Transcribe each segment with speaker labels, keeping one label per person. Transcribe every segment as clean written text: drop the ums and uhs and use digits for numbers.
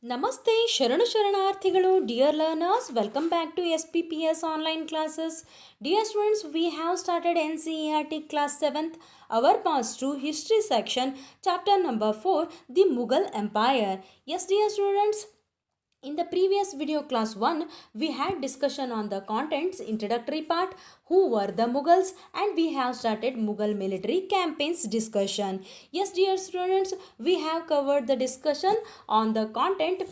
Speaker 1: Namaste, Sharanu Sharanarthigalu, dear learners, welcome back to SPPS online classes. Dear students, we have started NCERT class 7th, our pass through history section, chapter number 4, the Mughal Empire. Yes, dear students, in the previous video class 1, we had discussion on the contents introductory part, who were the Mughals, and we have started Mughal military campaigns discussion. Yes, dear students, we have covered the discussion on the content,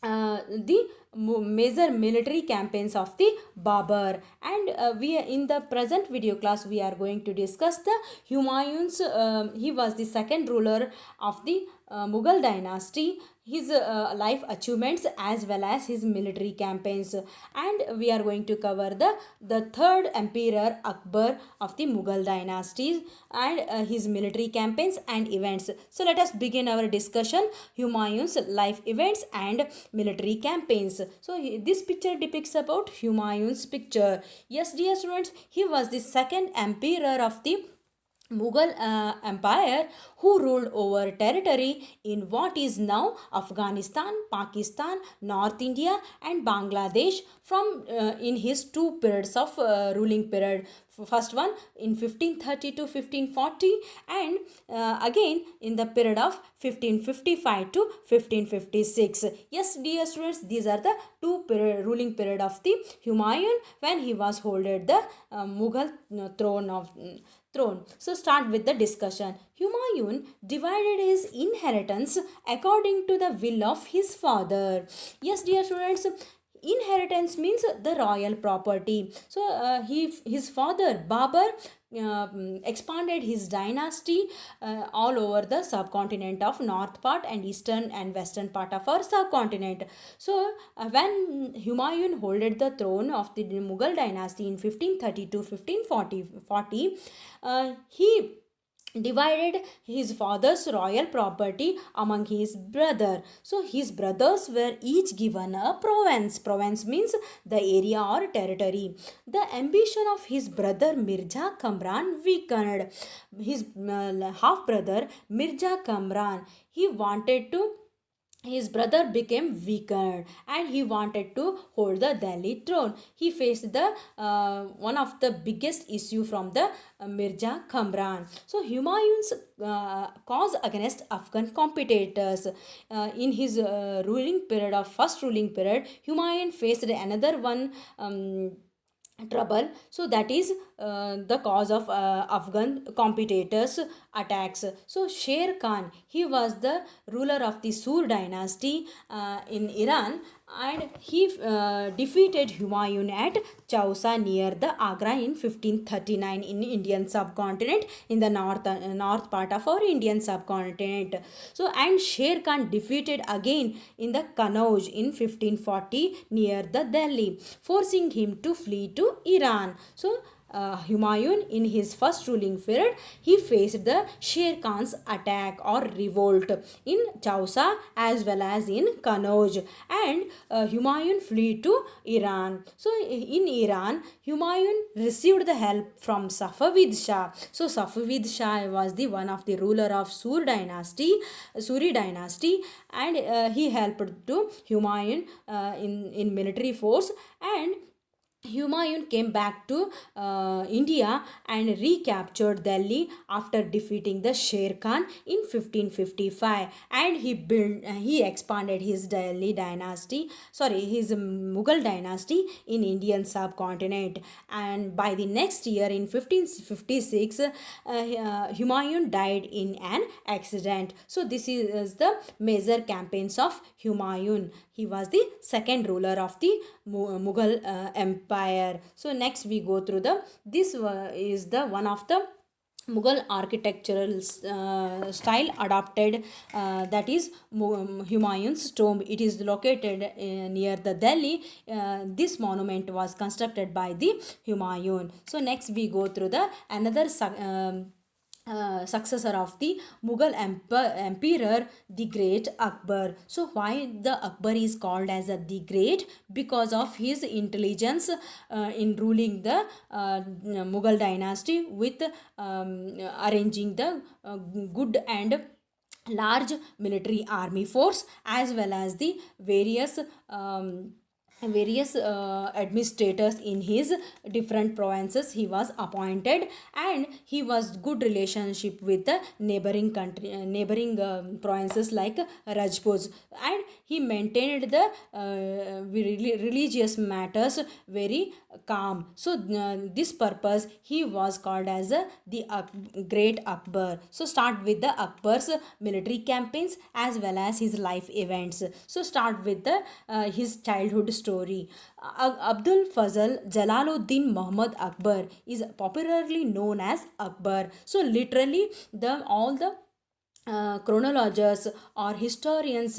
Speaker 1: the major military campaigns of the Babur, and we in the present video class we are going to discuss the Humayun's. He was the second ruler of the Mughal dynasty, his life achievements as well as his military campaigns, and we are going to cover the third emperor Akbar of the Mughal dynasty and his military campaigns and events. So let us begin our discussion, Humayun's life events and military campaigns. So this picture depicts about Humayun's picture. Yes, dear students, he was the second emperor of the Mughal Empire, who ruled over territory in what is now Afghanistan, Pakistan, North India, and Bangladesh from in his two periods of ruling period. First one in 1530 to 1540, and again in the period of 1555 to 1556. Yes, dear students, these are the two ruling period of the Humayun when he was holded the Mughal throne. So start with the discussion. Humayun divided his inheritance according to the will of his father. Yes, dear students, inheritance means the royal property. So his father Babur expanded his dynasty all over the subcontinent of north part and eastern and western part of our subcontinent. So when Humayun holded the throne of the Mughal dynasty in 1530 to 1540, he divided his father's royal property among his brother. So his brothers were each given a province means the area or territory. The ambition of his brother Mirza Kamran weakened. His half brother Mirza Kamran, he wanted to, his brother became weaker and he wanted to hold the Delhi throne. He faced the one of the biggest issue from the Mirza Kamran. So Humayun's cause against Afghan competitors, in his ruling period of first ruling period, Humayun faced another one trouble. So that is the cause of Afghan competitors attacks. So Sher Khan, he was the ruler of the Sur dynasty in Iran, and he defeated Humayun at Chausa near the Agra in 1539 in Indian subcontinent, in the north part of our Indian subcontinent. So and Sher Khan defeated again in the Kanauj in 1540 near the Delhi, forcing him to flee to Iran. So Humayun, in his first ruling period, he faced the Sher Khan's attack or revolt in Chausa as well as in Kanauj, and Humayun fled to Iran. So in Iran, Humayun received the help from Safavid Shah. So Safavid Shah was the one of the ruler of Suri dynasty, and he helped to Humayun in military force, and Humayun came back to India and recaptured Delhi after defeating the Sher Khan in 1555, and he expanded his Delhi dynasty, sorry, his Mughal dynasty in Indian subcontinent. And by the next year in 1556, Humayun died in an accident. So this is the major campaigns of Humayun. He was the second ruler of the Mughal Empire. So next we go through this is the one of the Mughal architectural style adopted, that is Humayun's tomb. It is located near the Delhi. This monument was constructed by the Humayun. So next we go through the another successor of the Mughal emperor, the Great Akbar. So why the Akbar is called as the Great? Because of his intelligence in ruling the Mughal dynasty with arranging the good and large military army force as well as the various administrators in his different provinces he was appointed, and he was good relationship with the neighboring country neighboring provinces like Rajputs, and he maintained the religious matters very calm. So this purpose he was called as the great Akbar. So start with the Akbar's military campaigns as well as his life events. So start with the his childhood story. Abdul Fazl Jalaluddin Muhammad Akbar is popularly known as Akbar. So literally the all the chronologists or historians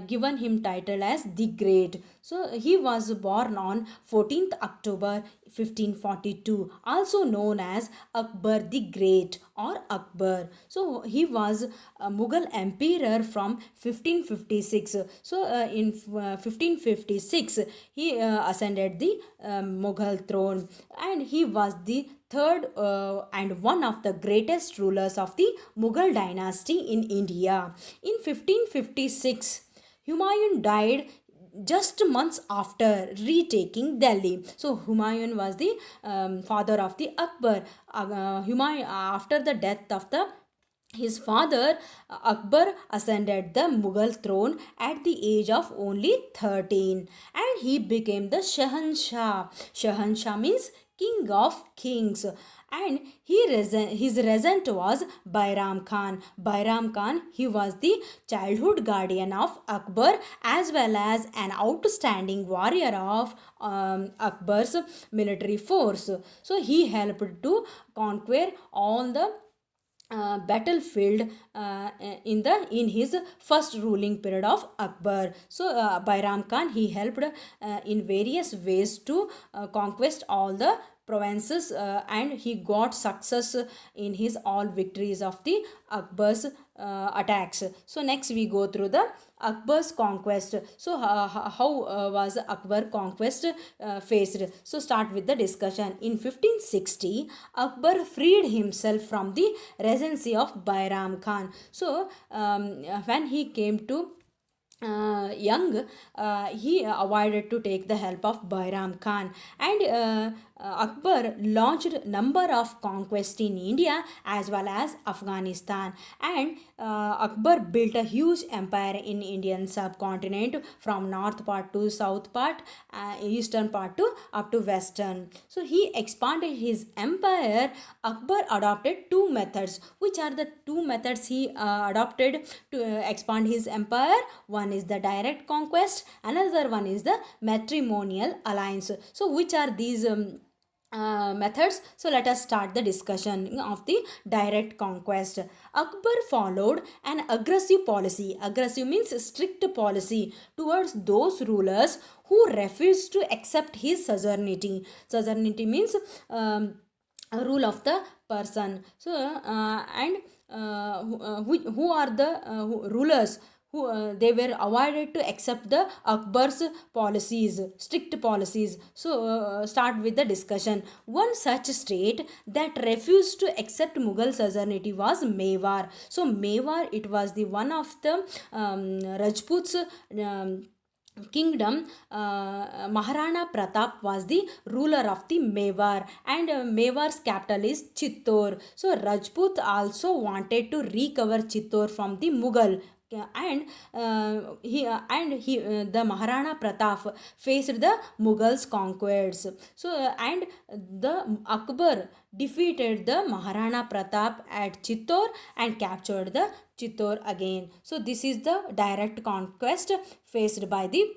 Speaker 1: given him title as the Great. So he was born on 14th October 1542, also known as Akbar the Great or Akbar. So he was a Mughal emperor from 1556. So in 1556 he ascended the Mughal throne, and he was the third and one of the greatest rulers of the Mughal dynasty in India. In 1556, Humayun died just months after retaking Delhi. So Humayun was the father of the Akbar. Humayun, after the death of the his father, Akbar ascended the Mughal throne at the age of only 13, and he became the Shahanshah. Shahanshah means king of kings, and his regent was Bairam Khan. Bairam Khan, he was the childhood guardian of Akbar as well as an outstanding warrior of Akbar's military force. So he helped to conquer all the battlefield in his first ruling period of Akbar. So Bairam Khan, he helped in various ways to conquest all the provinces, and he got success in his all victories of the Akbar's attacks. So next we go through the Akbar's conquest. So how was Akbar conquest faced? So start with the discussion. In 1560, Akbar freed himself from the regency of Bairam Khan. So when he came to young, he avoided to take the help of Bairam Khan, and Akbar launched number of conquests in India as well as Afghanistan, and Akbar built a huge empire in Indian subcontinent from north part to south part, eastern part to up to western. So he expanded his empire. Akbar adopted two methods. Which are the two methods he adopted to expand his empire? One is the direct conquest, another one is the matrimonial alliance. So which are these methods? So let us start the discussion of the direct conquest. Akbar followed an aggressive policy. Aggressive means strict policy towards those rulers who refused to accept his suzerainty. Suzerainty means a rule of the person. So and who are the rulers who they were avoided to accept the Akbar's policies, strict policies. So start with the discussion. One such state that refused to accept Mughal suzerainty was Mewar. So Mewar, it was the one of the Rajputs kingdom. Maharana Pratap was the ruler of the Mewar, and Mewar's capital is Chittor. So Rajput also wanted to recover Chittor from the Mughal. And the Maharana Pratap faced the Mughals conquests. So and the Akbar defeated the Maharana Pratap at Chittor and captured the Chittor again. So this is the direct conquest faced by the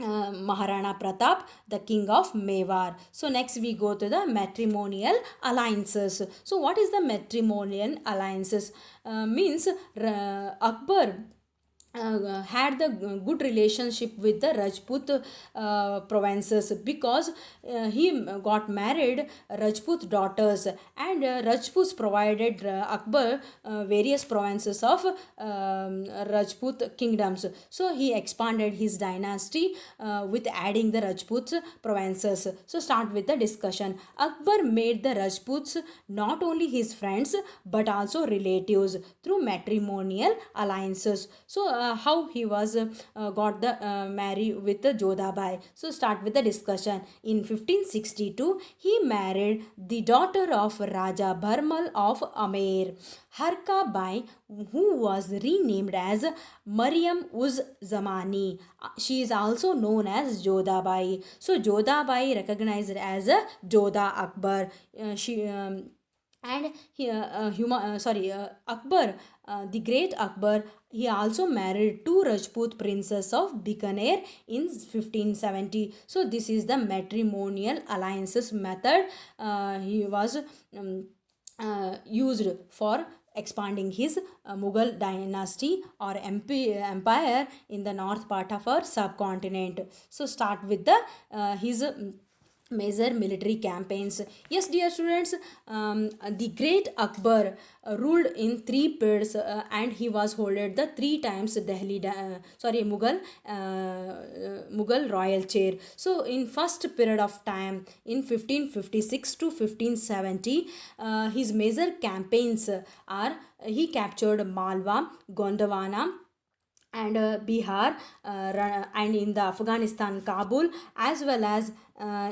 Speaker 1: Maharana Pratap, the king of Mewar. So next we go to the matrimonial alliances. So what is the matrimonial alliances? Means Akbar had the good relationship with the Rajput provinces, because he got married Rajput daughters, and Rajputs provided Akbar various provinces of Rajput kingdoms. So he expanded his dynasty with adding the Rajput provinces. So start with the discussion. Akbar made the Rajputs not only his friends but also relatives through matrimonial alliances. So how he was got the marry with the Jodhabai. So start with the discussion. In 1562 he married the daughter of Raja Bharmal of Amer, Harka Bai, who was renamed as Mariam Uz Zamani. She is also known as Jodhabai. So Jodhabai recognized as a Jodha Akbar. She and he, Akbar, the great Akbar, he also married two Rajput princes of Bikaner in 1570. So this is the matrimonial alliances method he was used for expanding his Mughal dynasty or empire in the north part of our subcontinent. So start with the his major military campaigns. Yes, dear students, the great Akbar ruled in three periods, and he was holded the three times Mughal royal chair. So in first period of time, in 1556 to 1570, his major campaigns are he captured Malwa, Gondwana, and Bihar, and in the Afghanistan, Kabul, as well as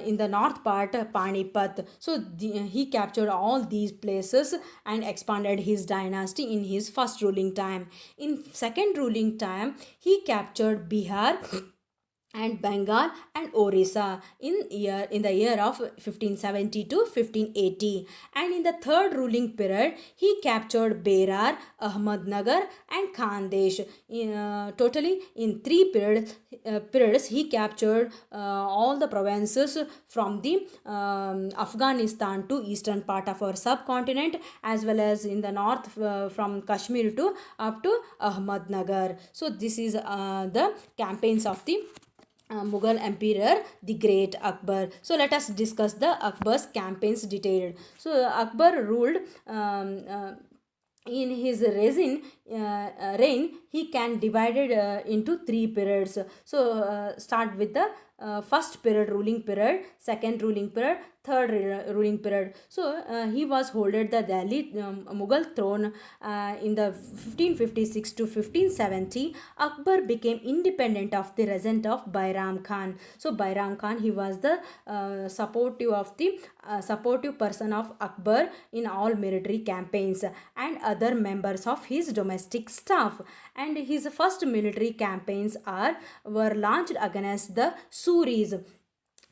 Speaker 1: in the north part, Panipat. So he captured all these places and expanded his dynasty in his first ruling time. In second ruling time, he captured Bihar and Bengal and Orissa in the year of 1570 to 1580. And in the third ruling period, he captured Berar, Ahmednagar, and Khandesh. Totally in three periods, he captured all the provinces from the Afghanistan to eastern part of our subcontinent, as well as in the north from Kashmir to up to Ahmednagar. So this is the campaigns of the Mughal Emperor, the Great Akbar. So let us discuss the Akbar's campaigns detailed. So Akbar ruled in his reign, he can divided into three periods. So start with the first period, ruling period, second ruling period, third ruling period. So he was holded the Delhi Mughal throne in the 1556 to 1570. Akbar became independent of the regent of Bairam Khan. So Bairam Khan, he was the supportive person of Akbar in all military campaigns and other members of his domestic staff. And his first military campaigns were launched against the Suris.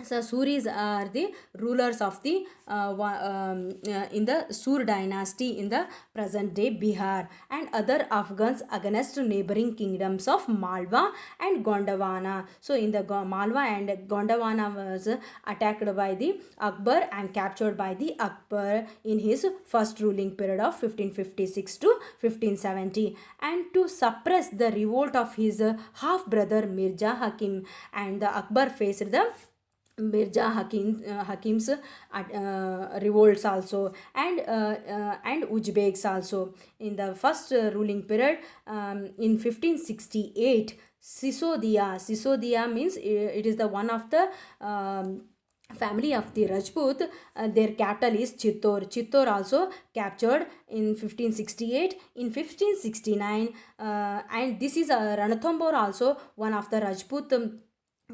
Speaker 1: So Suris are the rulers of the in the Sur dynasty in the present day Bihar, and other Afghans against neighboring kingdoms of Malwa and Gondwana. So in the Malwa and Gondwana was attacked by the Akbar and captured by the Akbar in his first ruling period of 1556 to 1570. And to suppress the revolt of his half brother Mirza Hakim, and the Akbar faced the Hakim's revolts also, and Uzbeks also. In the first ruling period, in 1568, Sisodia means it is the one of the family of the Rajput. Their capital is Chittor. Chittor also captured in 1568. In 1569, and this is Ranthambore also one of the Rajput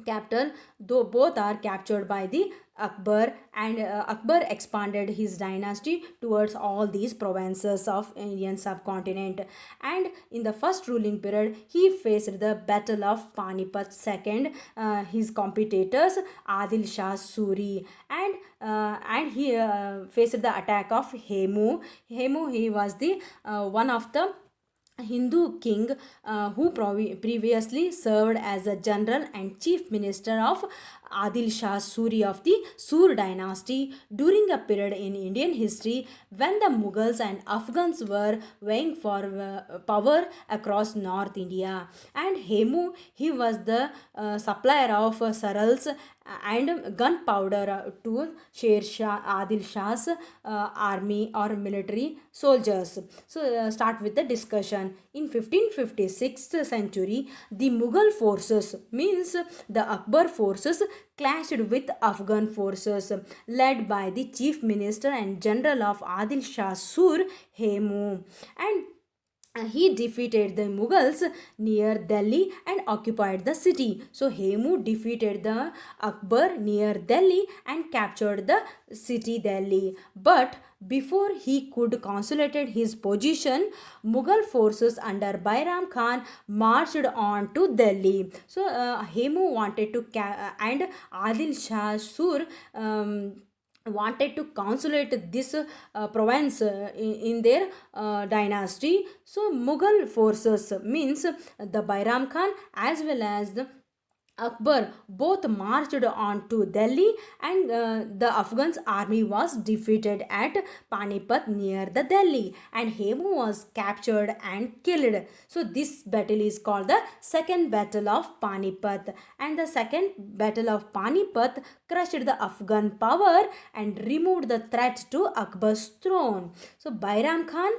Speaker 1: capital, though both are captured by the Akbar, and Akbar expanded his dynasty towards all these provinces of Indian subcontinent. And in the first ruling period, he faced the battle of Panipat. Second, his competitors Adil Shah Suri, and he faced the attack of Hemu. He was the one of the Hindu king who previously served as a general and chief minister of Adil Shah Suri of the Sur dynasty during a period in Indian history when the Mughals and Afghans were vying for power across North India. And Hemu, he was the supplier of sarals and gunpowder to Sher Shah, Adil Shah's army or military soldiers. So, start with the discussion. In 1556th century, the Mughal forces, means the Akbar forces, clashed with Afghan forces led by the chief minister and general of Adil Shah Sur, Hemu. And he defeated the Mughals near Delhi and occupied the city. So Hemu defeated the Akbar near Delhi and captured the city Delhi. But before he could consolidate his position, Mughal forces under Bairam Khan marched on to Delhi. So Hemu wanted to and Adil Shah Sur wanted to consolidate this province in their dynasty. So Mughal forces, means the Bairam Khan as well as the Akbar, both marched on to Delhi, and the Afghans army was defeated at Panipat near the Delhi, and Hemu was captured and killed. So this battle is called the Second Battle of Panipat, and the Second Battle of Panipat crushed the Afghan power and removed the threat to Akbar's throne. So Bairam Khan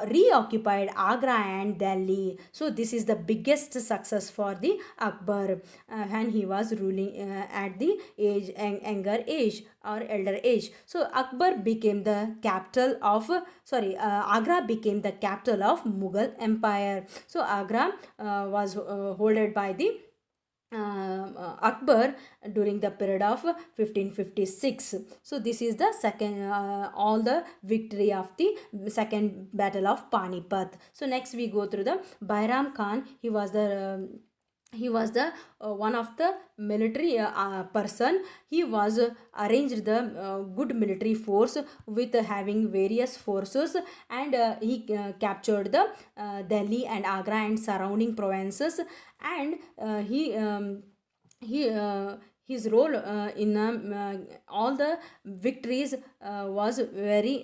Speaker 1: reoccupied Agra and Delhi. So this is the biggest success for the Akbar when he was ruling at the younger age or elder age. So Akbar became the capital of Agra became the capital of Mughal Empire. So Agra was holded by the Akbar during the period of 1556. So this is the second all the victory of the second battle of Panipat. So next we go through the Bairam Khan. He was the one of the military person. He was arranged the good military force with having various forces, and he captured the Delhi and Agra and surrounding provinces, and he his role in all the victories was very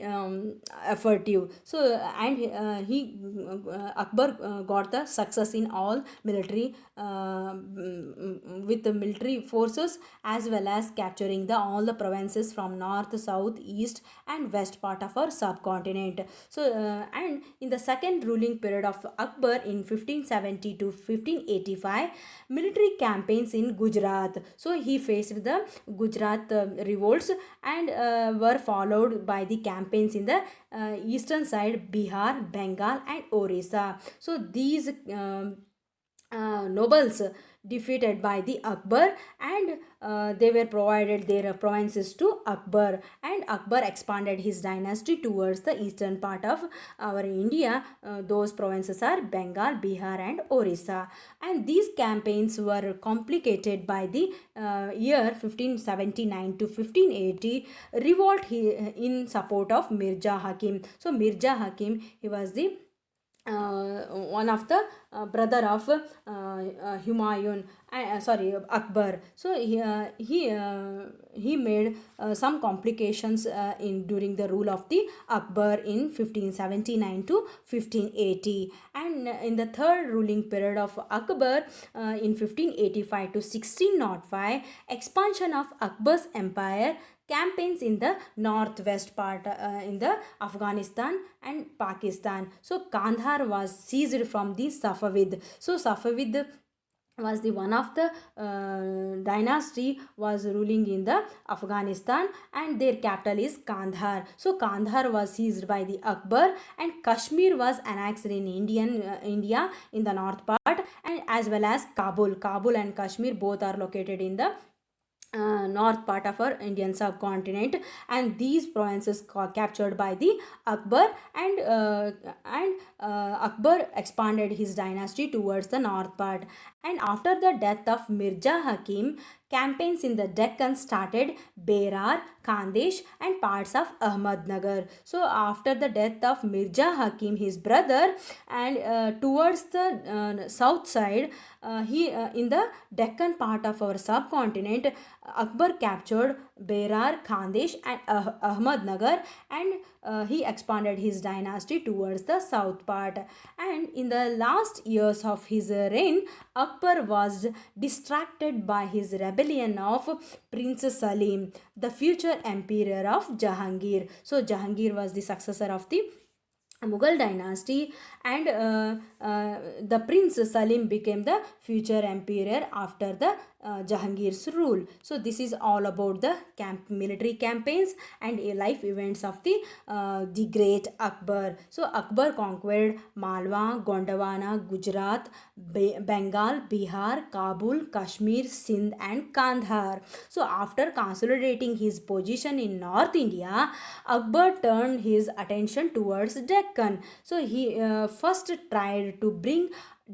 Speaker 1: effortive. So and he Akbar got the success in all military with the military forces, as well as capturing the all the provinces from north, south, east and west part of our subcontinent. So and in the second ruling period of Akbar in 1570 to 1585, military campaigns in Gujarat. So he faced the Gujarat revolts, and were followed by the campaigns in the eastern side, Bihar, Bengal and Orissa. So these nobles defeated by the Akbar, and they were provided their provinces to Akbar, and Akbar expanded his dynasty towards the eastern part of our India. Those provinces are Bengal, Bihar and Orissa, and these campaigns were complicated by the year 1579 to 1580 revolt in support of Mirza Hakim. So Mirza Hakim, he was the one of the brother of Humayun, Akbar. So he made some complications in during the rule of the Akbar in 1579 to 1580, and in the third ruling period of Akbar in 1585 to 1605, expansion of Akbar's empire, campaigns in the northwest part in the Afghanistan and Pakistan. So Kandahar was seized from the Safavid. So Safavid was the one of the dynasty was ruling in the Afghanistan, and their capital is Kandahar. So Kandahar was seized by the Akbar, and Kashmir was annexed in India in the north part, and as well as Kabul and Kashmir both are located in the north part of our Indian subcontinent, and these provinces captured by the Akbar, and Akbar expanded his dynasty towards the north part. And after the death of Mirza Hakim, campaigns in the Deccan started, Berar, Khandesh and parts of Ahmednagar. So after the death of Mirza Hakim, his brother, and towards the south side, he in the Deccan part of our subcontinent, Akbar captured Berar, Khandesh, and Ahmednagar, and he expanded his dynasty towards the south part. And in the last years of his reign, Akbar was distracted by his rebellion of Prince Salim, the future emperor of Jahangir. So Jahangir was the successor of the Mughal dynasty, and the Prince Salim became the future emperor after the Jahangir's rule. So this is all about the military campaigns and life events of the great Akbar. So Akbar conquered Malwa, Gondwana, Gujarat, Bengal, Bihar, Kabul, Kashmir, Sindh, and Kandahar. So after consolidating his position in North India, Akbar turned his attention towards Deccan. So he first tried to bring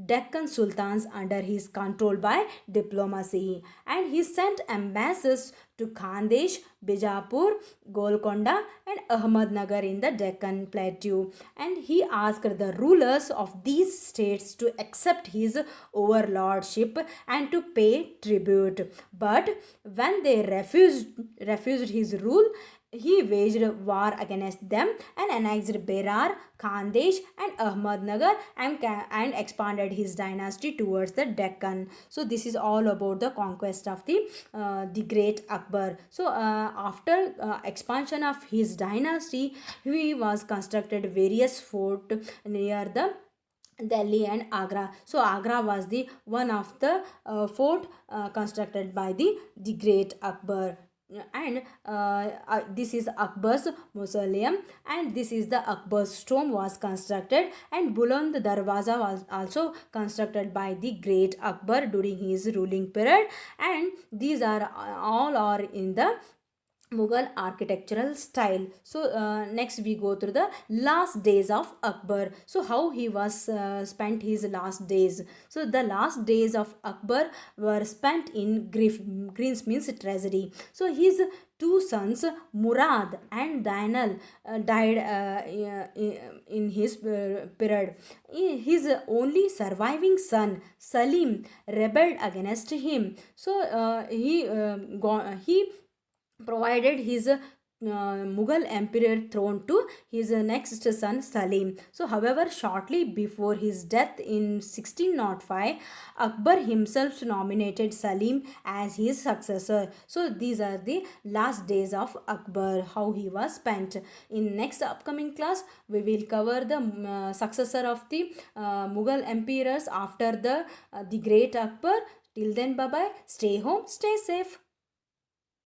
Speaker 1: Deccan sultans under his control by diplomacy, and he sent ambassadors to Khandesh, Bijapur, Golconda, and Ahmednagar in the Deccan Plateau, and he asked the rulers of these states to accept his overlordship and to pay tribute. But when they refused his rule, he waged war against them and annexed Berar, Khandesh, and Ahmednagar, and expanded his dynasty towards the Deccan. So this is all about the conquest of the great Akbar. So after expansion of his dynasty, he was constructed various fort near the Delhi and Agra. So Agra was the one of the fort constructed by the great Akbar. And this is Akbar's mausoleum, and this is the Akbar's tomb was constructed, and Buland Darwaza was also constructed by the great Akbar during his ruling period, and these are all are in the Mughal architectural style. So next we go through the last days of Akbar. So how he was spent his last days. So the last days of Akbar were spent in grief. Greens means treasury. So his two sons Murad and Dainal died in his period. His only surviving son Salim rebelled against him. So he provided his Mughal emperor throne to his next son Salim. So, however, shortly before his death in 1605, Akbar himself nominated Salim as his successor. So, these are the last days of Akbar, how he was spent. In next upcoming class, we will cover the successor of the Mughal emperors after the great Akbar. Till then, bye bye. Stay home, stay safe.